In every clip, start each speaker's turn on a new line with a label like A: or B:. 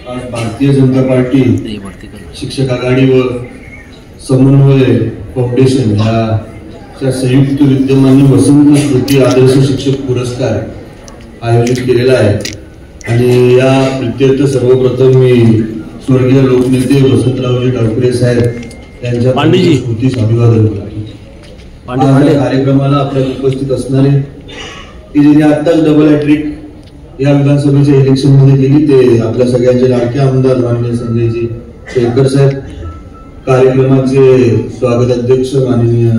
A: आज भारतीय जनता पार्टी शिक्षक आघाडी व समन्वय फाउंडेशन ह्या संयुक्त विद्यमाने वसंत स्मृती आदर्श शिक्षक पुरस्कार आयोजित केलेला आहे आणि या प्रीत्यर्थ सर्वप्रथम मी स्वर्गीय लोकनेते वसंतरावजी डावखरे साहेब यांच्या स्मृतीस अभिवादन करतो। कार्यक्रमाला आपल्या उपस्थित असणारे की ज्यांनी आताच डबल हॅट्रिक या विधानसभेच्या इलेक्शन मध्ये केली ते आपल्या सगळ्यांचे लाडके आमदार माननीय संजयजी शेखर साहेब, कार्यक्रमाचे स्वागत अध्यक्ष माननीय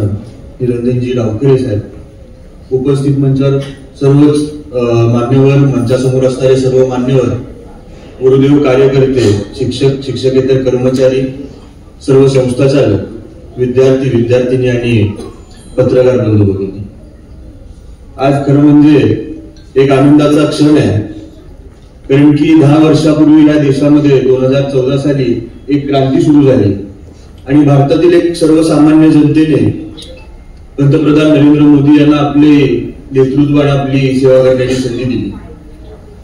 A: निरंजनजी डावखरे साहेब, उपस्थित मंचावर सर्वच मान्यवर, मंचासमोर असणारे सर्व मान्यवर, गुरुदेव कार्यकर्ते, शिक्षक शिक्षकेतर कर्मचारी, सर्व संस्था चालक, विद्यार्थी विद्यार्थिनी आणि पत्रकार बंधू भगिनी, आज खरं म्हणजे एक आनंदाचा क्षण आहे। कारण की 10 वर्षापूर्वी या देशामध्ये 2014 साली एक क्रांती सुरू झाली आणि भारतातील एक सर्वसामान्य जनतेने पंतप्रधान नरेंद्र मोदी यांना आपले नेतृत्व आणि आपली सेवा करण्याची संधी दिली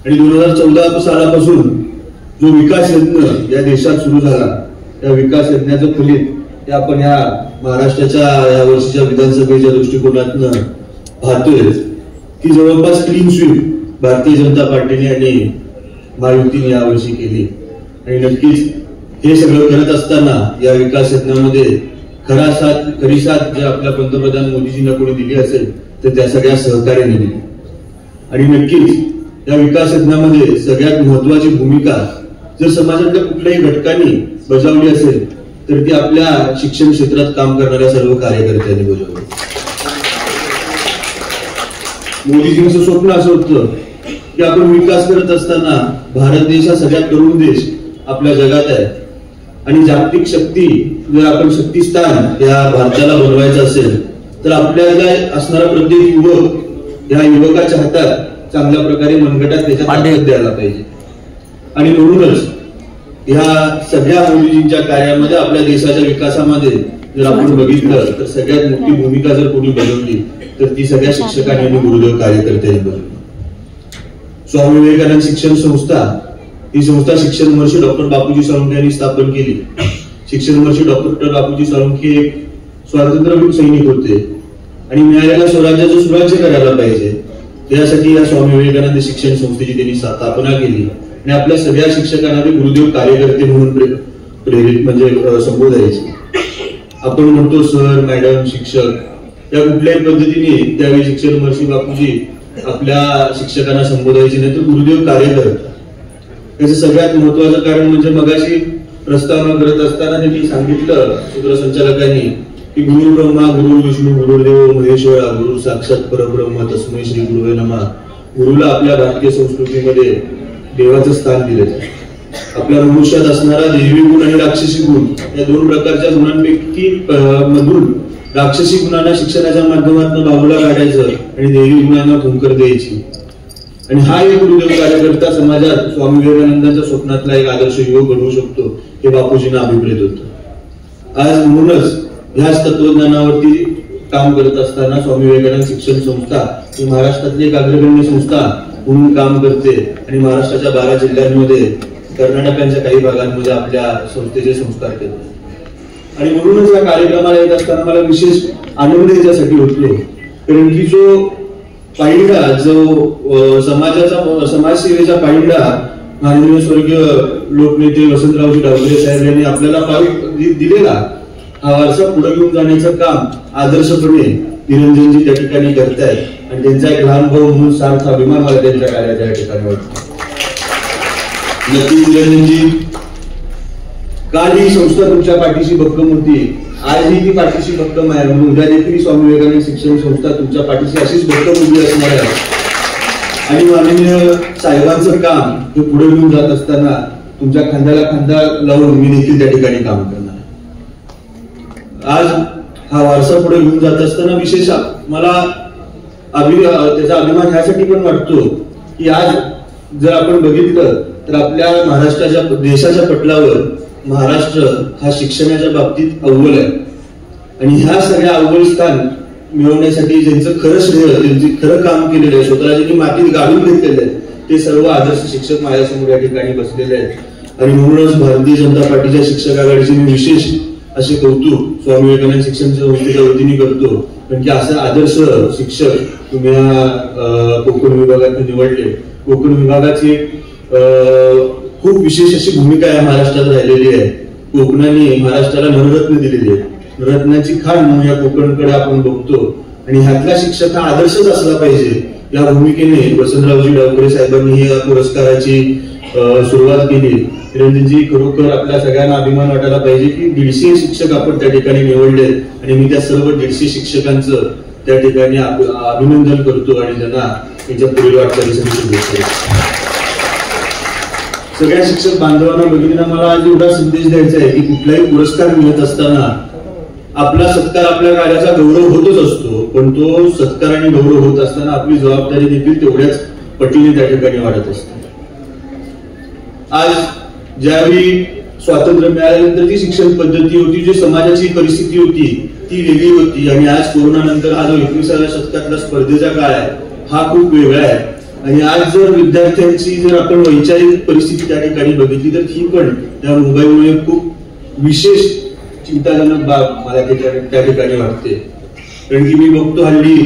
A: आणि 2014 सालापासून जो विकास यज्ञ या देशात सुरू झाला त्या विकास यज्ञाचं फलित ते आपण या महाराष्ट्राच्या या वर्षीच्या विधानसभेच्या दृष्टिकोनातून पाहतोय की जवळपास क्लीन स्वीप भारतीय जनता पार्टीने आणि महायुतीने यावर्षी केली आणि नक्कीच हे सगळं करत असताना या विकास यज्ञामध्ये खरी साथ जे आपल्या पंतप्रधान मोदीजींना कोणी दिली असेल तर त्या सगळ्या सहकार्याने दिली आणि नक्कीच या विकास यज्ञामध्ये सगळ्यात महत्वाची भूमिका जर समाजातल्या कुठल्याही घटकांनी बजावली असेल तर ती आपल्या शिक्षण क्षेत्रात काम करणाऱ्या सर्व कार्यकर्त्यांनी बजावली। मोदीजींचं स्वप्न असं होतं की आपण विकास करत असताना भारत देश हा सगळ्यात तरुण देश आपल्या जगात आहे आणि जागतिक शक्ती जर आपण शक्तिस्थान या भारताला बनवायचं असेल तर आपल्याला असणारा प्रत्येक युवक या युवकाच्या हातात चांगल्या प्रकारे मनगटात त्याच्या ताकद द्यायला पाहिजे आणि म्हणूनच ह्या सगळ्या मोदीजींच्या कार्यामध्ये आपल्या देशाच्या विकासामध्ये जर आपण बघितलं तर सगळ्यात मोठी भूमिका जर कोणी बजावली तर ती सगळ्या शिक्षकांनी आणि गुरुदेव कार्यकर्त्यांनी बजावली। स्वामी विवेकानंद शिक्षण संस्था ही संस्था शिक्षण महर्षी डॉक्टर बापूजी साळुंखे यांनी स्थापन केली। शिक्षण महर्षी डॉक्टर बापूजी साळुंखे एक स्वातंत्र्यवीर सैनिक होते आणि मिळालेल्या स्वराज्याचं सुराज्य करायला पाहिजे त्यासाठी या स्वामी विवेकानंद शिक्षण संस्थेची त्यांनी स्थापना केली आणि आपल्या सगळ्या शिक्षकांना ते गुरुदेव कार्यकर्ते म्हणून प्रेरित म्हणजे संबोधायचे। आपण म्हणतो सर, मॅडम, शिक्षक या कुठल्याही पद्धतीने त्यावेळी शिक्षण महर्षी बापूजी आपल्या शिक्षकांना संबोधायचे नाही तर गुरुदेव कार्यकर्ता। त्याचं सगळ्यात महत्वाचं कारण म्हणजे मगाशी प्रस्तावना करत असताना त्यांनी सांगितलं सूत्रसंचालकांनी की गुरु ब्रह्मा गुरु विष्णू गुरुदेव महेश्वरा गुरु साक्षात परब्रह्म तस्मै श्री गुरुवे नमः। गुरुला आपल्या भारतीय संस्कृतीमध्ये देवाचं स्थान दिले आहे। आपल्या मनुष्यात असणारा दैवी गुण आणि राक्षसी गुण या दोन प्रकारच्या गुणांपैकी मधून राक्षसी गुणांना शिक्षणाच्या माध्यमातून बाजूला काढायचं आणि दैवी गुणांना हुंकर द्यायची आणि हा एक गुरुदेव कार्यकर्ता समाजात स्वामी विवेकानंदांच्या स्वप्नातला एक आदर्श युवक घडवू शकतो हे बापूजींना अभिप्रेत होतं। आज म्हणूनच ह्याच तत्वज्ञानावरती काम करत असताना स्वामी विवेकानंद शिक्षण संस्था ही महाराष्ट्रातली एक अग्रगण्य संस्था म्हणून काम करते आणि महाराष्ट्राच्या 12 जिल्ह्यांमध्ये कर्नाटकांच्या काही भागांमध्ये आपल्या संस्थेचे संस्कार करते आणि म्हणूनच या कार्यक्रमाला येत असताना मला विशेष आनंद याच्यासाठी होतो कारण की जो पायंडा जो समाजसेवेचा पायंडा माननीय स्वर्गीय लोकनेते वसंतरावजी डावखरे साहेब यांनी आपल्याला दिलेला हा वारसा पुढे घेऊन जाण्याचं काम आदर्शपणे निरंजनजी त्या ठिकाणी करतायत आणि त्यांचा एक लहान भाऊ म्हणून सार्थ अभिमान मला त्यांच्या कार्याच्या या ठिकाणी वाटतो। नक्कीच निरंजनजी, काल ही संस्था तुमच्या पाठीशी भक्कम होती, आजही ती पाठीशी भक्कम आहे म्हणून उद्या देखील स्वामी विवेकानंद शिक्षण संस्था तुमच्या पाठीशी अशीच भक्कम उभी असणार आहे आणि माननीय साहेबांचं काम हे पुढे घेऊन जात असताना तुमच्या खांद्याला खांदा लावून मी देखील त्या ठिकाणी काम करणार आहे। आज हा वारसा पुढे घेऊन जात असताना विशेष मला त्याचा अभिमान ह्यासाठी पण वाटतो की आज जर आपण बघितलं तर आपल्या महाराष्ट्राच्या देशाच्या पटलावर महाराष्ट्र हा शिक्षणाच्या बाबतीत अव्वल आहे आणि ह्या सगळ्या अव्वल स्थान मिळवण्यासाठी ज्यांचं खरं श्रेय, ज्यांचे खरं काम केलेलं आहे, स्वतःला ज्यांनी मातीत गाडून घेतलेलं आहे ते सर्व आदर्श शिक्षक माझ्यासमोर या ठिकाणी बसलेले आहेत आणि म्हणूनच भारतीय जनता पार्टीच्या शिक्षक आघाडीचे मी विशेष असे कौतुक स्वामी विवेकानंद शिक्षण संस्थेच्या वतीने करतो, कारण की असा आदर्श शिक्षक तुम्ही कोकण विभागातून निवडले. कोकण विभागाची खूप विशेष अशी भूमिका या महाराष्ट्रात राहिलेली आहे. कोकणाने महाराष्ट्राला नवरत्न दिलेली आहे. रत्नाची खाण म्हणून या कोकणकडे आपण बघतो आणि ह्यातला शिक्षक हा आदर्शच असला पाहिजे या भूमिकेने वसंतरावजी डावखरे साहेबांनी या पुरस्काराची सुरुवात केली. निरंजनजी, खरोखर आपल्या सगळ्यांना अभिमान वाटायला पाहिजे की 150 शिक्षक आपण त्या ठिकाणी निवडले आणि मी त्या सर्व 150 शिक्षकांचं त्या ठिकाणी अभिनंदन करतो आणि त्यांना त्यांच्या पुढील वाटचालीसाठी शुभेच्छा. सगळ्या शिक्षक बांधवांना बघितलं मला आज एवढा संदेश द्यायचा आहे की कुठलाही पुरस्कार मिळत असताना आपला सत्कार आपल्या कार्याचा गौरव होतच असतो, पण तो सत्कार आणि गौरव होत असताना आपली जबाबदारी देखील तेवढ्याच पटीने त्या ठिकाणी वाढत असते. आज ज्यावेळी स्वातंत्र्य मिळाल्यानंतर जी शिक्षण पद्धती होती, जी समाजाची परिस्थिती होती ती वेगळी होती आणि आज कोरोना नंतर हा जो 21व्या शतकातला स्पर्धेचा काळ आहे हा खूप वेगळा आहे. आणि आज जर विद्यार्थ्यांची जर आपण वैचारिक परिस्थिती त्या ठिकाणी बघितली तर ही पण त्या मोबाईलमुळे खूप विशेष चिंताजनक बाब मला त्या ठिकाणी वाटते. कारण की मी बघतो हल्ली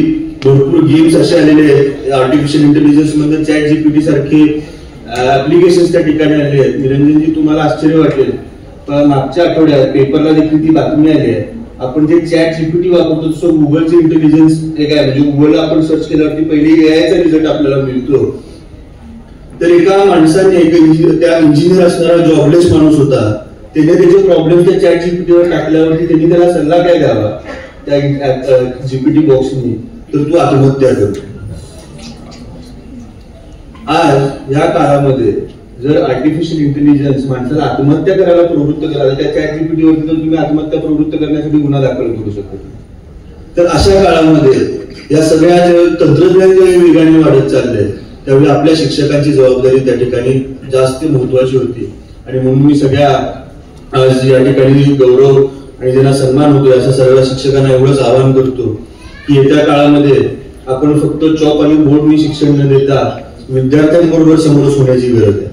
A: भरपूर गेम्स असे आलेले आहेत, आर्टिफिशियल इंटेलिजन्स मध्ये ChatGPT सारखे ऍप्लिकेशन्स त्या ठिकाणी आले आहेत. निरंजनजी, तुम्हाला आश्चर्य वाटेल पण मागच्या आठवड्यात पेपरला देखील ती बातमी आली आहे. आपण जे ChatGPT वापरतो तसं गुगलचे इंटेलिजन्स एक आहे, म्हणजे गुगलला आपण सर्च केल्यावरती पहिले AI चा रिझल्ट आपल्याला मिळतो. तर एका माणसाने त्या इंजिनियर असणारा जॉबलेस माणूस होता, त्याने त्याचे प्रॉब्लेम त्या ChatGPT वर टाकल्यावरती त्यांनी त्याला सल्ला काय द्यावा त्या GPT बॉक्सने, तर तू आत्महत्या करतो. आज या काळामध्ये जर आर्टिफिशियल इंटेलिजन्स माणसाला आत्महत्या करायला प्रवृत्त करायला, त्या ChatGPT वरती तर तुम्ही आत्महत्या प्रवृत्त करण्यासाठी गुन्हा दाखल करू शकता. तर अशा काळामध्ये या सगळ्या तंत्रज्ञान वेगाने वाढत चाललंय, त्यावेळी आपल्या शिक्षकांची जबाबदारी त्या ठिकाणी जास्त महत्वाची होती. आणि म्हणून मी सगळ्या आज या ठिकाणी गौरव आणि ज्यांना सन्मान होतोय अशा सर्व शिक्षकांना एवढंच आवाहन करतो की येत्या काळामध्ये आपण फक्त चॉप आणि बोर्डनी शिक्षण न देता विद्यार्थ्यांबरोबर समरस होण्याची गरज आहे.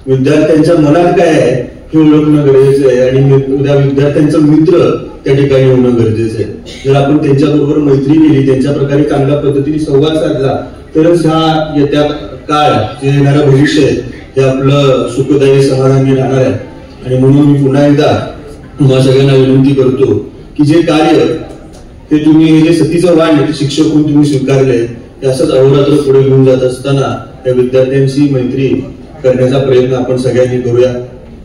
A: विद्यार्थ्यांच्या मनात काय आहे हे ओळखणं गरजेचं आहे आणि उद्या विद्यार्थ्यांचं मित्र त्या ठिकाणी होणं गरजेचं आहे. जर आपण त्यांच्याबरोबर मैत्री केली, त्यांच्या प्रकारे चांगल्या पद्धतीने संवाद साधला तरच हा येत्या काळ जे येणारं भविष्य आहे हे आपलं सुखदायी समाधानी राहणार आहे. आणि म्हणून मी पुन्हा एकदा तुम्हा सगळ्यांना विनंती करतो की जे कार्य हे तुम्ही हे जे सतीचं वाण शिक्षक म्हणून तुम्ही स्वीकारले ते असंच अहोरात्र पुढे घेऊन जात असताना त्या विद्यार्थ्यांशी मैत्री करण्याचा प्रयत्न आपण सगळ्यांनी करूया.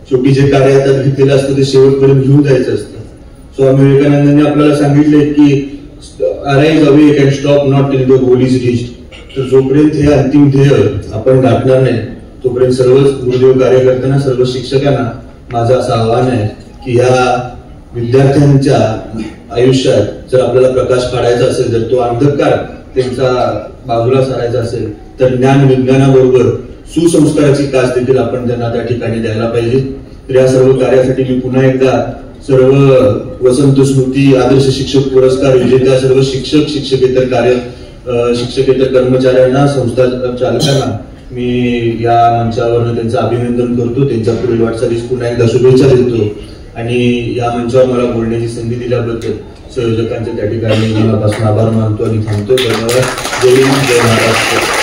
A: शेवटी जे कार्य हातात घेतलेलं असतं ते शेवटपर्यंत घेऊन जायचं असतं. स्वामी विवेकानंदांनी आपल्याला सांगितले की arise awake and stop not till the goal is reached. तर जोपर्यंत हे अंतिम ध्येय आपण गाठणार नाही तोपर्यंत सर्वच गुरुदेव कार्य करताना सर्व शिक्षकांना माझं असं आव्हान आहे की या विद्यार्थ्यांच्या आयुष्यात जर आपल्याला प्रकाश पाडायचा असेल, जर तो अंधकार त्यांचा बाजूला सारायचा असेल तर ज्ञान विज्ञानाबरोबर सुसंस्काराची कास देखील आपण त्यांना त्या ठिकाणी द्यायला पाहिजे. तर या सर्व कार्यासाठी मी पुन्हा एकदा सर्व वसंत स्मृती आदर्श शिक्षक पुरस्कार विजेत्या सर्व शिक्षक, शिक्षकेतर कर्मचाऱ्यांना, संस्था चालकांना मी या मंचावर त्यांचं अभिनंदन करतो. त्यांच्या पुढील वाटचालीस पुन्हा एकदा शुभेच्छा देतो आणि या मंचावर मला बोलण्याची संधी दिल्याबद्दल संयोजकांचे त्या ठिकाणी मनापासून आभार मानतो आणि थांबतो. धन्यवाद. जय हिंद, जय महाराष्ट्र.